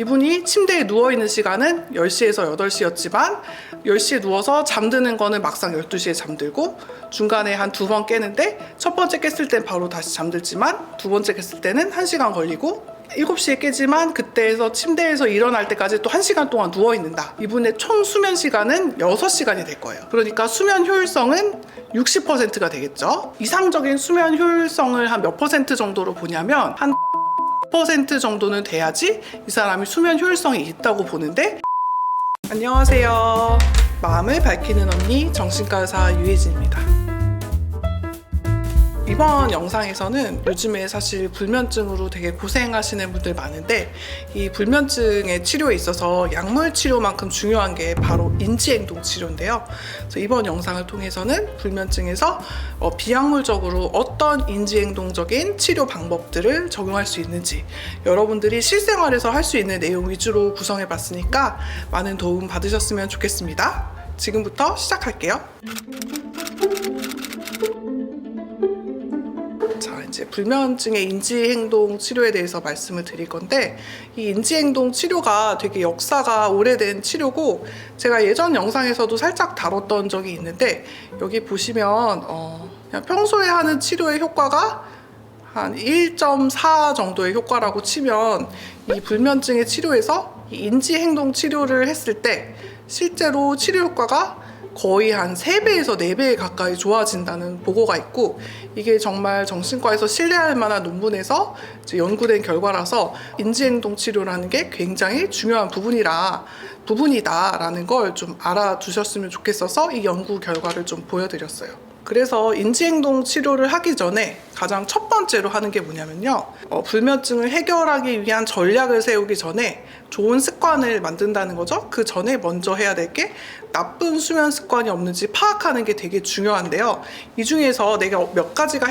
이분이 침대에 누워있는 시간은 10시에서 8시였지만 10시에 누워서 잠드는 거는 막상 12시에 잠들고 중간에 한 2번 깨는데 첫 번째 깼을 땐 바로 다시 잠들지만 두 번째 깼을 때는 1시간 걸리고 7시에 깨지만 그때에서 침대에서 일어날 때까지 또 1시간 동안 누워있는다. 이분의 총 수면 시간은 6시간이 될 거예요. 그러니까 수면 효율성은 60%가 되겠죠. 이상적인 수면 효율성을 한 몇 퍼센트 정도로 보냐면 한 % 정도는 돼야지 이 사람이 수면 효율성이 있다고 보는데. 안녕하세요. 마음을 밝히는 언니 정신과 의사 유혜진입니다. 이번 영상에서는 요즘에 사실 불면증으로 되게 고생하시는 분들 많은데 이 불면증의 치료에 있어서 약물 치료만큼 중요한 게 바로 인지행동 치료인데요. 그래서 이번 영상을 통해서는 불면증에서 비약물적으로 어떤 인지행동적인 치료 방법들을 적용할 수 있는지 여러분들이 실생활에서 할 수 있는 내용 위주로 구성해 봤으니까 많은 도움 받으셨으면 좋겠습니다. 지금부터 시작할게요. 이제 불면증의 인지행동 치료에 대해서 말씀을 드릴 건데 이 인지행동 치료가 되게 역사가 오래된 치료고 제가 예전 영상에서도 살짝 다뤘던 적이 있는데 여기 보시면 그냥 평소에 하는 치료의 효과가 한 1.4 정도의 효과라고 치면 이 불면증의 치료에서 이 인지행동 치료를 했을 때 실제로 치료 효과가 거의 한 3배에서 4배 가까이 좋아진다는 보고가 있고 이게 정말 정신과에서 신뢰할 만한 논문에서 이제 연구된 결과라서 인지행동 치료라는 게 굉장히 중요한 부분이다라는 걸 좀 알아두셨으면 좋겠어서 이 연구 결과를 좀 보여드렸어요. 그래서 인지행동 치료를 하기 전에 가장 첫 번째로 하는 게 뭐냐면요. 불면증을 해결하기 위한 전략을 세우기 전에 좋은 습관을 만든다는 거죠. 그 전에 먼저 해야 될 게 나쁜 수면 습관이 없는지 파악하는 게 되게 중요한데요. 이 중에서 내가 몇 가지가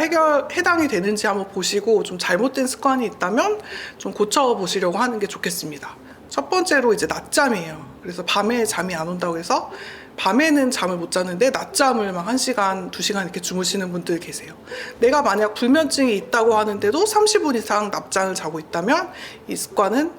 해당이 되는지 한번 보시고 좀 잘못된 습관이 있다면 좀 고쳐보시려고 하는 게 좋겠습니다. 첫 번째로 이제 낮잠이에요. 그래서 밤에 잠이 안 온다고 해서 밤에는 잠을 못 자는데 낮잠을 막 1시간, 2시간 이렇게 주무시는 분들 계세요. 내가 만약 불면증이 있다고 하는데도 30분 이상 낮잠을 자고 있다면 이 습관은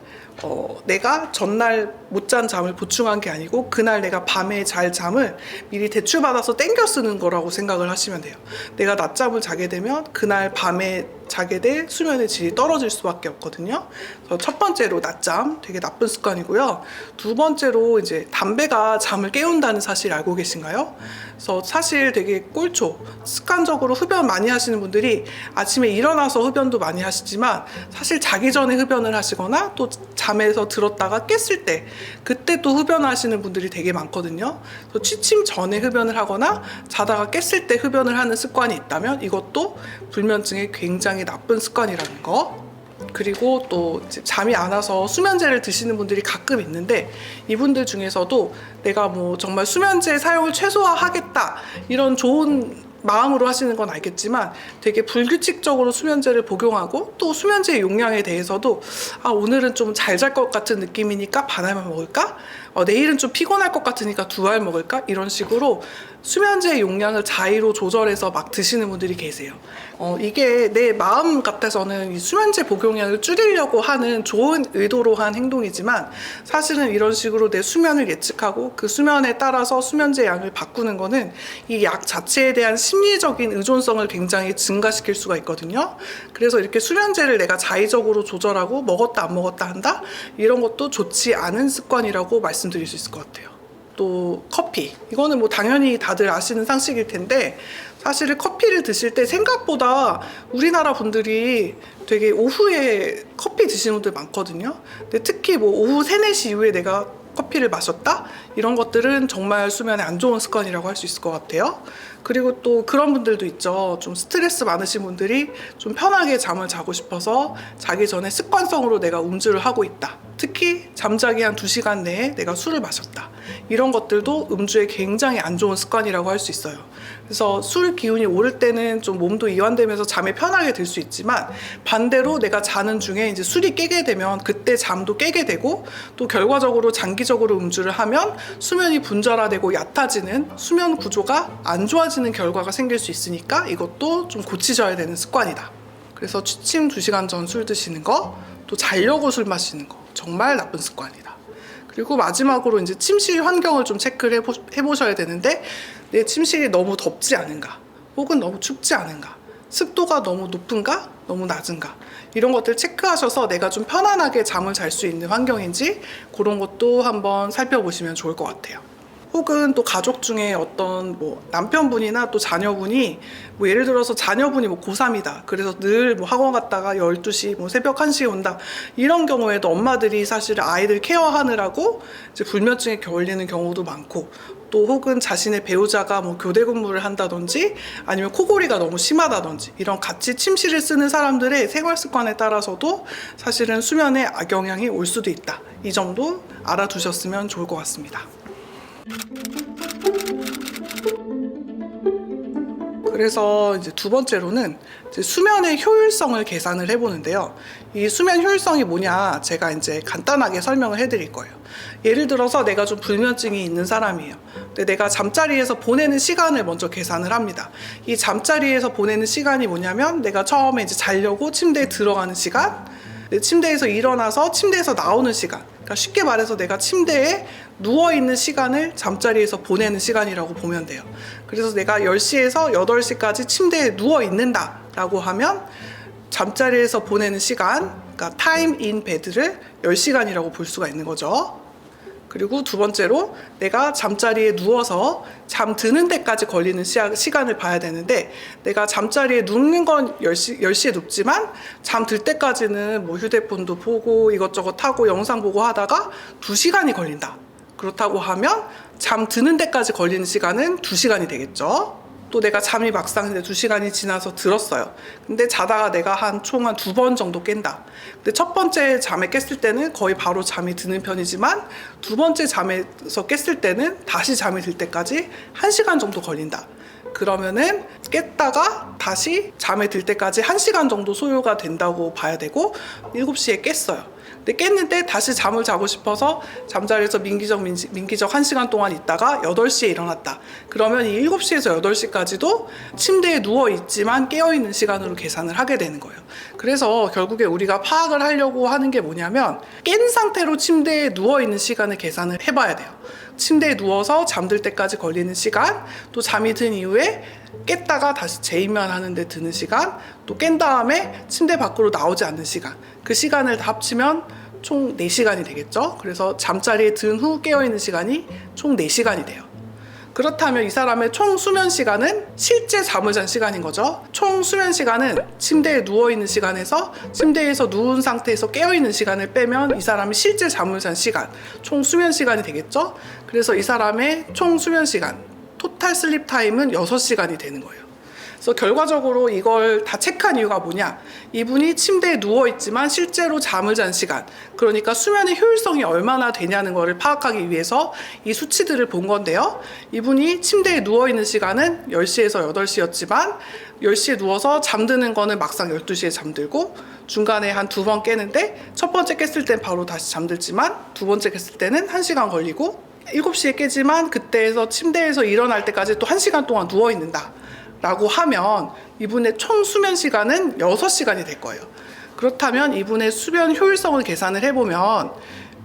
내가 전날 못 잔 잠을 보충한 게 아니고 그날 내가 밤에 잘 잠을 미리 대출받아서 땡겨 쓰는 거라고 생각을 하시면 돼요. 내가 낮잠을 자게 되면 그날 밤에 자게 될 수면의 질이 떨어질 수밖에 없거든요. 그래서 첫 번째로 낮잠 되게 나쁜 습관이고요. 두 번째로 이제 담배가 잠을 깨운다는 사실 알고 계신가요? 그래서 사실 되게 꼴초 습관적으로 흡연 많이 하시는 분들이 아침에 일어나서 흡연도 많이 하시지만 사실 자기 전에 흡연을 하시거나 또 잠에서 들었다가 깼을 때 그때 또 흡연하시는 분들이 되게 많거든요. 그래서 취침 전에 흡연을 하거나 자다가 깼을 때 흡연을 하는 습관이 있다면 이것도 불면증에 굉장히 나쁜 습관이라는 거. 그리고 또 잠이 안 와서 수면제를 드시는 분들이 가끔 있는데 이분들 중에서도 내가 뭐 정말 수면제 사용을 최소화하겠다 이런 좋은 마음으로 하시는 건 알겠지만 되게 불규칙적으로 수면제를 복용하고 또 수면제의 용량에 대해서도 오늘은 좀 잘 잘 것 같은 느낌이니까 반알만 먹을까? 내일은 좀 피곤할 것 같으니까 2알 먹을까? 이런 식으로 수면제의 용량을 자의로 조절해서 막 드시는 분들이 계세요. 이게 내 마음 같아서는 이 수면제 복용량을 줄이려고 하는 좋은 의도로 한 행동이지만 사실은 이런 식으로 내 수면을 예측하고 그 수면에 따라서 수면제 양을 바꾸는 거는 이 약 자체에 대한 심리적인 의존성을 굉장히 증가시킬 수가 있거든요. 그래서 이렇게 수면제를 내가 자의적으로 조절하고 먹었다 안 먹었다 한다? 이런 것도 좋지 않은 습관이라고 말씀드릴 수 있을 것 같아요. 또 커피, 이거는 뭐 당연히 다들 아시는 상식일 텐데 사실은 커피를 드실 때 생각보다 우리나라 분들이 되게 오후에 커피 드시는 분들 많거든요. 근데 특히 뭐 오후 3, 4시 이후에 내가 커피를 마셨다? 이런 것들은 정말 수면에 안 좋은 습관이라고 할 수 있을 것 같아요. 그리고 또 그런 분들도 있죠. 좀 스트레스 많으신 분들이 좀 편하게 잠을 자고 싶어서 자기 전에 습관성으로 내가 음주를 하고 있다. 특히 잠자기 한 2시간 내에 내가 술을 마셨다. 이런 것들도 음주에 굉장히 안 좋은 습관이라고 할 수 있어요. 그래서 술 기운이 오를 때는 좀 몸도 이완되면서 잠에 편하게 들 수 있지만 반대로 내가 자는 중에 이제 술이 깨게 되면 그때 잠도 깨게 되고 또 결과적으로 장기적으로 음주를 하면 수면이 분절화되고 얕아지는 수면 구조가 안 좋아지는 결과가 생길 수 있으니까 이것도 좀 고치셔야 되는 습관이다. 그래서 취침 2시간 전 술 드시는 거, 또 자려고 술 마시는 거 정말 나쁜 습관이다. 그리고 마지막으로 이제 침실 환경을 좀 체크를 해보셔야 되는데, 내 침실이 너무 덥지 않은가, 혹은 너무 춥지 않은가, 습도가 너무 높은가, 너무 낮은가, 이런 것들 체크하셔서 내가 좀 편안하게 잠을 잘 수 있는 환경인지 그런 것도 한번 살펴보시면 좋을 것 같아요. 혹은 또 가족 중에 어떤 남편분이나 또 자녀분이 예를 들어서 자녀분이 고3이다. 그래서 늘 학원 갔다가 12시, 새벽 1시에 온다. 이런 경우에도 엄마들이 사실 아이들 케어하느라고 이제 불면증에 걸리는 경우도 많고, 또 혹은 자신의 배우자가 교대 근무를 한다든지 아니면 코골이가 너무 심하다든지 이런 같이 침실을 쓰는 사람들의 생활 습관에 따라서도 사실은 수면에 악영향이 올 수도 있다. 이 점도 알아두셨으면 좋을 것 같습니다. 그래서 이제 두 번째로는 이제 수면의 효율성을 계산을 해보는데요. 이 수면 효율성이 뭐냐, 제가 이제 간단하게 설명을 해드릴 거예요. 예를 들어서 내가 좀 불면증이 있는 사람이에요. 근데 내가 잠자리에서 보내는 시간을 먼저 계산을 합니다. 이 잠자리에서 보내는 시간이 뭐냐면, 내가 처음에 이제 자려고 침대에 들어가는 시간, 침대에서 일어나서 침대에서 나오는 시간, 그러니까 쉽게 말해서 내가 침대에 누워있는 시간을 잠자리에서 보내는 시간이라고 보면 돼요. 그래서 내가 10시에서 8시까지 침대에 누워있는다 라고 하면 잠자리에서 보내는 시간, 그러니까 타임 인 베드를 10시간이라고 볼 수가 있는 거죠. 그리고 두 번째로 내가 잠자리에 누워서 잠드는 데까지 걸리는 시간을 봐야 되는데, 내가 잠자리에 눕는 건 10시에 눕지만 잠들 때까지는 휴대폰도 보고 이것저것 하고 영상 보고 하다가 2시간이 걸린다. 그렇다고 하면 잠드는 데까지 걸리는 시간은 2시간이 되겠죠. 또 내가 잠이 막상 2시간이 지나서 들었어요. 근데 자다가 내가 총 한 2번 정도 깬다. 근데 첫 번째 잠에 깼을 때는 거의 바로 잠이 드는 편이지만, 두 번째 잠에서 깼을 때는 다시 잠이 들 때까지 1시간 정도 걸린다. 그러면은 깼다가 다시 잠에 들 때까지 1시간 정도 소요가 된다고 봐야 되고, 7시에 깼어요. 근데 깼는데 다시 잠을 자고 싶어서 잠자리에서 민기적 1시간 동안 있다가 8시에 일어났다. 그러면 이 7시에서 8시까지도 침대에 누워있지만 깨어있는 시간으로 계산을 하게 되는 거예요. 그래서 결국에 우리가 파악을 하려고 하는 게 뭐냐면, 깬 상태로 침대에 누워있는 시간을 계산을 해봐야 돼요. 침대에 누워서 잠들 때까지 걸리는 시간, 또 잠이 든 이후에 깼다가 다시 재입면 하는데 드는 시간, 또 깬 다음에 침대 밖으로 나오지 않는 시간, 그 시간을 다 합치면 총 4시간이 되겠죠. 그래서 잠자리에 든 후 깨어있는 시간이 총 4시간이 돼요. 그렇다면 이 사람의 총 수면 시간은 실제 잠을 잔 시간인 거죠. 총 수면 시간은 침대에 누워있는 시간에서 침대에서 누운 상태에서 깨어있는 시간을 빼면 이 사람이 실제 잠을 잔 시간, 총 수면 시간이 되겠죠. 그래서 이 사람의 총 수면 시간, 토탈 슬립 타임은 6시간이 되는 거예요. 그래서 결과적으로 이걸 다 체크한 이유가 뭐냐, 이분이 침대에 누워있지만 실제로 잠을 잔 시간, 그러니까 수면의 효율성이 얼마나 되냐는 것을 파악하기 위해서 이 수치들을 본 건데요. 이분이 침대에 누워있는 시간은 10시에서 8시였지만 10시에 누워서 잠드는 거는 막상 12시에 잠들고, 중간에 한 2번 깨는데 첫 번째 깼을 땐 바로 다시 잠들지만 두 번째 깼을 때는 1시간 걸리고, 7시에 깨지만 그때에서 침대에서 일어날 때까지 또 1시간 동안 누워있는다 라고 하면 이분의 총 수면 시간은 6시간이 될 거예요. 그렇다면 이분의 수면 효율성을 계산을 해보면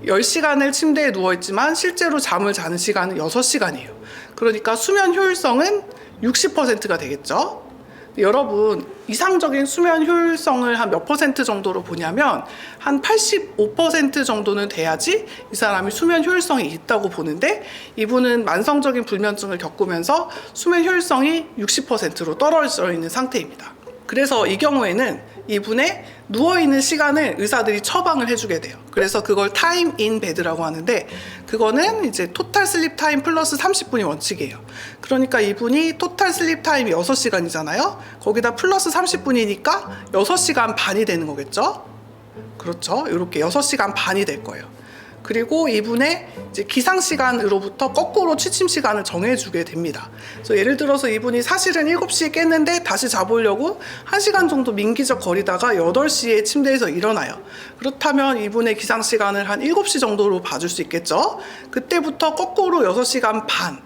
10시간을 침대에 누워있지만 실제로 잠을 자는 시간은 6시간이에요. 그러니까 수면 효율성은 60%가 되겠죠. 여러분, 이상적인 수면 효율성을 한 몇 퍼센트 정도로 보냐면 한 85% 정도는 돼야지 이 사람이 수면 효율성이 있다고 보는데, 이분은 만성적인 불면증을 겪으면서 수면 효율성이 60%로 떨어져 있는 상태입니다. 그래서 이 경우에는 이분의 누워있는 시간을 의사들이 처방을 해주게 돼요. 그래서 그걸 타임 인 베드라고 하는데, 그거는 이제 토탈 슬립 타임 플러스 30분이 원칙이에요. 그러니까 이분이 토탈 슬립 타임이 6시간이잖아요. 거기다 플러스 30분이니까 6시간 반이 되는 거겠죠? 그렇죠. 이렇게 6시간 반이 될 거예요. 그리고 이분의 이제 기상 시간으로부터 거꾸로 취침 시간을 정해주게 됩니다. 그래서 예를 들어서 이분이 사실은 7시에 깼는데 다시 자보려고 1시간 정도 민기적 거리다가 8시에 침대에서 일어나요. 그렇다면 이분의 기상 시간을 한 7시 정도로 봐줄 수 있겠죠. 그때부터 거꾸로 6시간 반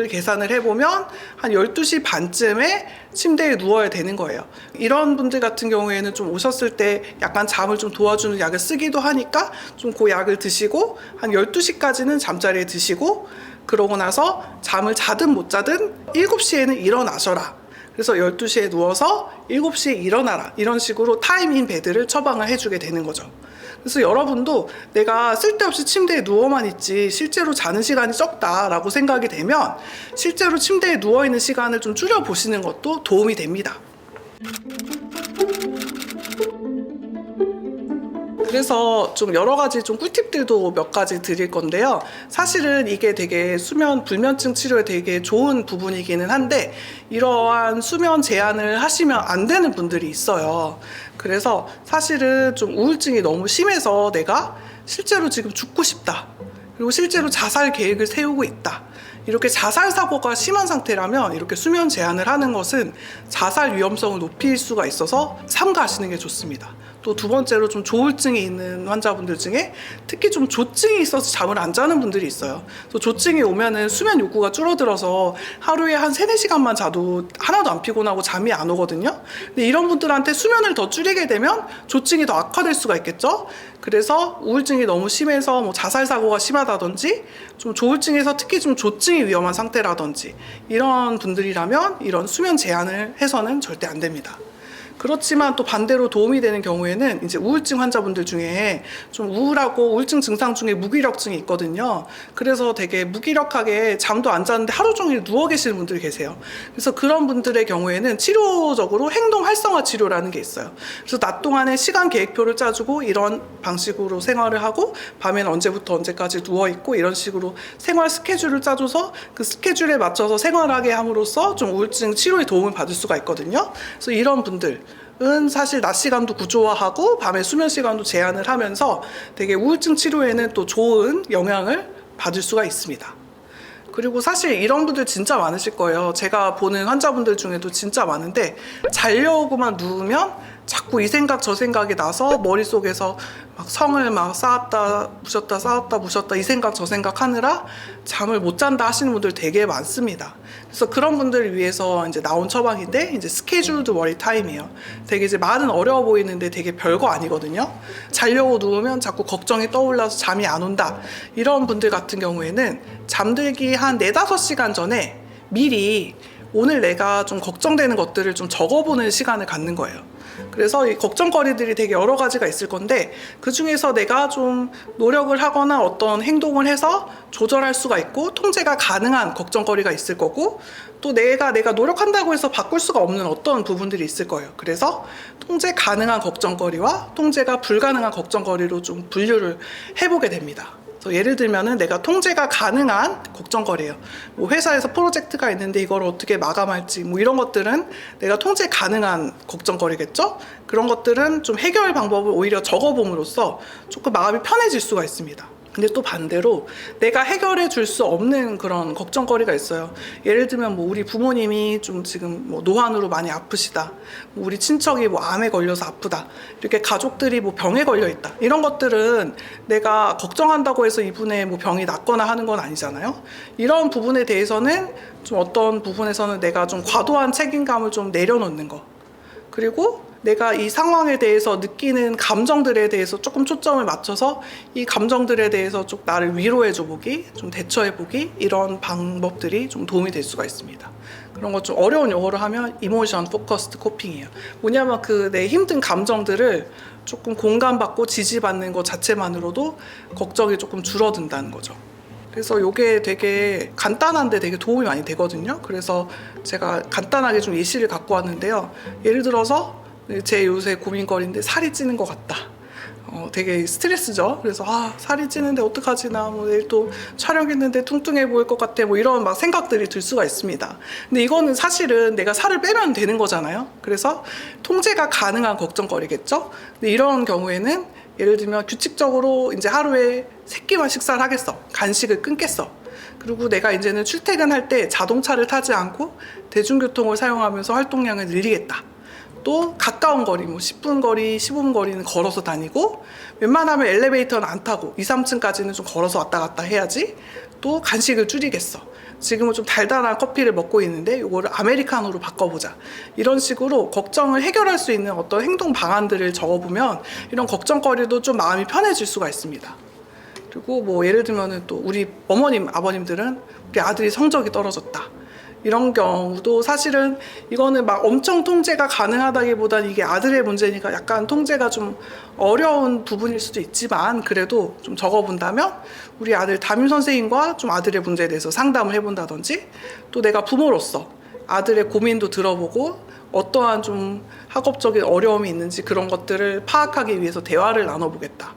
계산을 해보면 한 12시 반쯤에 침대에 누워야 되는 거예요. 이런 분들 같은 경우에는 좀 오셨을 때 약간 잠을 좀 도와주는 약을 쓰기도 하니까 좀 그 약을 드시고 한 12시까지는 잠자리에 드시고, 그러고 나서 잠을 자든 못 자든 7시에는 일어나셔라. 그래서 12시에 누워서 7시에 일어나라. 이런 식으로 타임인 베드를 처방을 해주게 되는 거죠. 그래서 여러분도 내가 쓸데없이 침대에 누워만 있지 실제로 자는 시간이 적다라고 생각이 되면 실제로 침대에 누워있는 시간을 좀 줄여보시는 것도 도움이 됩니다. 그래서 좀 여러 가지 좀 꿀팁들도 몇 가지 드릴 건데요. 사실은 이게 되게 수면 불면증 치료에 되게 좋은 부분이기는 한데 이러한 수면 제한을 하시면 안 되는 분들이 있어요. 그래서 사실은 좀 우울증이 너무 심해서 내가 실제로 지금 죽고 싶다. 그리고 실제로 자살 계획을 세우고 있다. 이렇게 자살 사고가 심한 상태라면 이렇게 수면 제한을 하는 것은 자살 위험성을 높일 수가 있어서 삼가하시는 게 좋습니다. 또 두 번째로 좀 조울증이 있는 환자분들 중에 특히 좀 조증이 있어서 잠을 안 자는 분들이 있어요. 또 조증이 오면은 수면 욕구가 줄어들어서 하루에 한 3-4시간만 자도 하나도 안 피곤하고 잠이 안 오거든요. 근데 이런 분들한테 수면을 더 줄이게 되면 조증이 더 악화될 수가 있겠죠. 그래서 우울증이 너무 심해서 뭐 자살 사고가 심하다든지 좀 조울증에서 특히 좀 조증이 위험한 상태라든지 이런 분들이라면 이런 수면 제한을 해서는 절대 안 됩니다. 그렇지만 또 반대로 도움이 되는 경우에는 이제 우울증 환자분들 중에 좀 우울하고 우울증 증상 중에 무기력증이 있거든요. 그래서 되게 무기력하게 잠도 안 자는데 하루 종일 누워 계시는 분들이 계세요. 그래서 그런 분들의 경우에는 치료적으로 행동 활성화 치료라는 게 있어요. 그래서 낮 동안에 시간 계획표를 짜주고 이런 방식으로 생활을 하고 밤에는 언제부터 언제까지 누워 있고 이런 식으로 생활 스케줄을 짜줘서 그 스케줄에 맞춰서 생활하게 함으로써 좀 우울증 치료에 도움을 받을 수가 있거든요. 그래서 이런 분들 은 사실 낮 시간도 구조화하고 밤에 수면 시간도 제한을 하면서 되게 우울증 치료에는 또 좋은 영향을 받을 수가 있습니다. 그리고 사실 이런 분들 진짜 많으실 거예요. 제가 보는 환자분들 중에도 진짜 많은데 자려고만 누우면 자꾸 이 생각 저 생각이 나서 머릿속에서 막 성을 막 쌓았다 부셨다 쌓았다 부셨다 이 생각 저 생각 하느라 잠을 못 잔다 하시는 분들 되게 많습니다. 그래서 그런 분들을 위해서 이제 나온 처방인데 이제 스케줄드 워리 타임이에요. 되게 이제 말은 어려워 보이는데 되게 별거 아니거든요. 자려고 누우면 자꾸 걱정이 떠올라서 잠이 안 온다. 이런 분들 같은 경우에는 잠들기 한 4-5시간 전에 미리 오늘 내가 좀 걱정되는 것들을 좀 적어보는 시간을 갖는 거예요. 그래서 이 걱정거리들이 되게 여러 가지가 있을 건데 그 중에서 내가 좀 노력을 하거나 어떤 행동을 해서 조절할 수가 있고 통제가 가능한 걱정거리가 있을 거고 또 내가 노력한다고 해서 바꿀 수가 없는 어떤 부분들이 있을 거예요. 그래서 통제 가능한 걱정거리와 통제가 불가능한 걱정거리로 좀 분류를 해보게 됩니다. 그래서 예를 들면은 내가 통제가 가능한 걱정거리예요. 뭐 회사에서 프로젝트가 있는데 이걸 어떻게 마감할지 뭐 이런 것들은 내가 통제 가능한 걱정거리겠죠? 그런 것들은 좀 해결 방법을 오히려 적어봄으로써 조금 마음이 편해질 수가 있습니다. 근데 또 반대로 내가 해결해 줄 수 없는 그런 걱정거리가 있어요. 예를 들면 뭐 우리 부모님이 좀 지금 뭐 노환으로 많이 아프시다. 뭐 우리 친척이 뭐 암에 걸려서 아프다. 이렇게 가족들이 뭐 병에 걸려 있다. 이런 것들은 내가 걱정한다고 해서 이분의 뭐 병이 낫거나 하는 건 아니잖아요. 이런 부분에 대해서는 좀 어떤 부분에서는 내가 좀 과도한 책임감을 좀 내려놓는 거. 그리고 내가 이 상황에 대해서 느끼는 감정들에 대해서 조금 초점을 맞춰서 이 감정들에 대해서 좀 나를 위로해줘 보기, 좀 대처해 보기 이런 방법들이 좀 도움이 될 수가 있습니다. 그런 거 좀 어려운 용어로 하면 이모션 포커스드 코핑이에요. 뭐냐면 그 내 힘든 감정들을 조금 공감받고 지지받는 것 자체만으로도 걱정이 조금 줄어든다는 거죠. 그래서 이게 되게 간단한데 되게 도움이 많이 되거든요. 그래서 제가 간단하게 좀 예시를 갖고 왔는데요. 예를 들어서 제 요새 고민거리인데 살이 찌는 것 같다. 되게 스트레스죠. 그래서 살이 찌는데 어떡하지 나 뭐 내일 또 촬영했는데 뚱뚱해 보일 것 같아 뭐 이런 막 생각들이 들 수가 있습니다. 근데 이거는 사실은 내가 살을 빼면 되는 거잖아요. 그래서 통제가 가능한 걱정거리겠죠. 근데 이런 경우에는 예를 들면 규칙적으로 이제 하루에 3끼만 식사를 하겠어. 간식을 끊겠어. 그리고 내가 이제는 출퇴근할 때 자동차를 타지 않고 대중교통을 사용하면서 활동량을 늘리겠다. 또 가까운 거리, 뭐 10분 거리, 15분 거리는 걸어서 다니고 웬만하면 엘리베이터는 안 타고 2, 3층까지는 좀 걸어서 왔다 갔다 해야지. 또 간식을 줄이겠어. 지금은 좀 달달한 커피를 먹고 있는데 이거를 아메리카노로 바꿔보자. 이런 식으로 걱정을 해결할 수 있는 어떤 행동 방안들을 적어보면 이런 걱정거리도 좀 마음이 편해질 수가 있습니다. 그리고 뭐 예를 들면은 또 우리 어머님, 아버님들은 우리 아들이 성적이 떨어졌다. 이런 경우도 사실은 이거는 막 엄청 통제가 가능하다기보다는 이게 아들의 문제니까 약간 통제가 좀 어려운 부분일 수도 있지만 그래도 좀 적어본다면 우리 아들 담임 선생님과 좀 아들의 문제에 대해서 상담을 해본다든지 또 내가 부모로서 아들의 고민도 들어보고 어떠한 좀 학업적인 어려움이 있는지 그런 것들을 파악하기 위해서 대화를 나눠보겠다.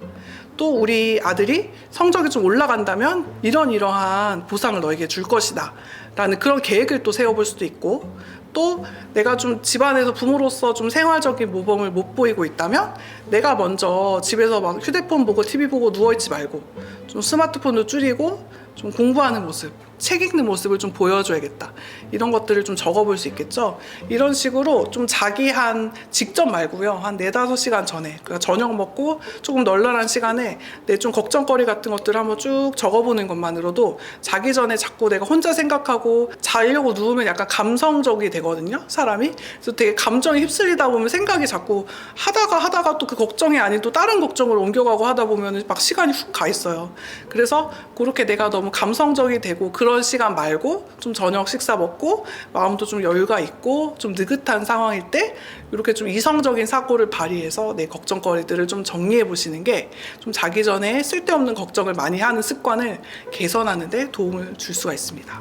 또 우리 아들이 성적이 좀 올라간다면 이러한 보상을 너에게 줄 것이다 라는 그런 계획을 또 세워볼 수도 있고, 또 내가 좀 집안에서 부모로서 좀 생활적인 모범을 못 보이고 있다면 내가 먼저 집에서 막 휴대폰 보고 TV 보고 누워있지 말고 좀 스마트폰도 줄이고 좀 공부하는 모습, 책 읽는 모습을 좀 보여줘야겠다. 이런 것들을 좀 적어볼 수 있겠죠. 이런 식으로 좀 자기 한 직접 말고요. 한 4-5시간 전에, 그러니까 저녁 먹고 조금 널널한 시간에 내 좀 걱정거리 같은 것들을 한번 쭉 적어보는 것만으로도 자기 전에 자꾸 내가 혼자 생각하고 자려고 누우면 약간 감성적이 되거든요. 사람이. 그래서 되게 감정에 휩쓸리다 보면 생각이 자꾸 하다가 또 그 걱정이 아닌 또 다른 걱정을 옮겨가고 하다 보면 막 시간이 훅 가 있어요. 그래서 그렇게 내가 너무 감성적이 되고 그런 시간 말고 좀 저녁 식사 먹고 마음도 좀 여유가 있고 좀 느긋한 상황일 때 이렇게 좀 이성적인 사고를 발휘해서 내 걱정거리들을 좀 정리해 보시는 게 좀 자기 전에 쓸데없는 걱정을 많이 하는 습관을 개선하는 데 도움을 줄 수가 있습니다.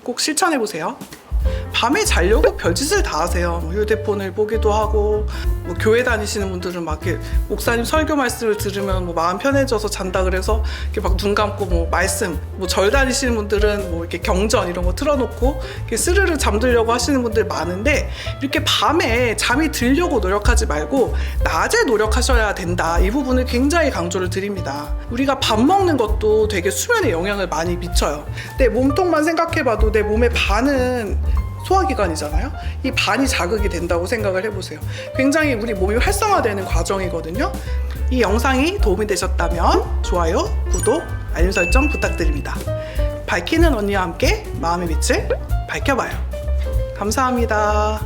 꼭 실천해 보세요. 밤에 자려고 별짓을 다 하세요. 뭐 휴대폰을 보기도 하고, 뭐 교회 다니시는 분들은 막 이렇게 목사님 설교 말씀을 들으면 뭐 마음 편해져서 잔다 그래서 이렇게 막 눈 감고 뭐 말씀, 뭐 절 다니시는 분들은 뭐 이렇게 경전 이런 거 틀어놓고 이렇게 스르르 잠들려고 하시는 분들 많은데, 이렇게 밤에 잠이 들려고 노력하지 말고 낮에 노력하셔야 된다. 이 부분을 굉장히 강조를 드립니다. 우리가 밥 먹는 것도 되게 수면에 영향을 많이 미쳐요. 내 몸통만 생각해봐도 내 몸의 반은 소화기관이잖아요. 이 반이 자극이 된다고 생각을 해보세요. 굉장히 우리 몸이 활성화되는 과정이거든요. 이 영상이 도움이 되셨다면 좋아요, 구독, 알림 설정 부탁드립니다. 밝히는 언니와 함께 마음의 빛을 밝혀봐요. 감사합니다.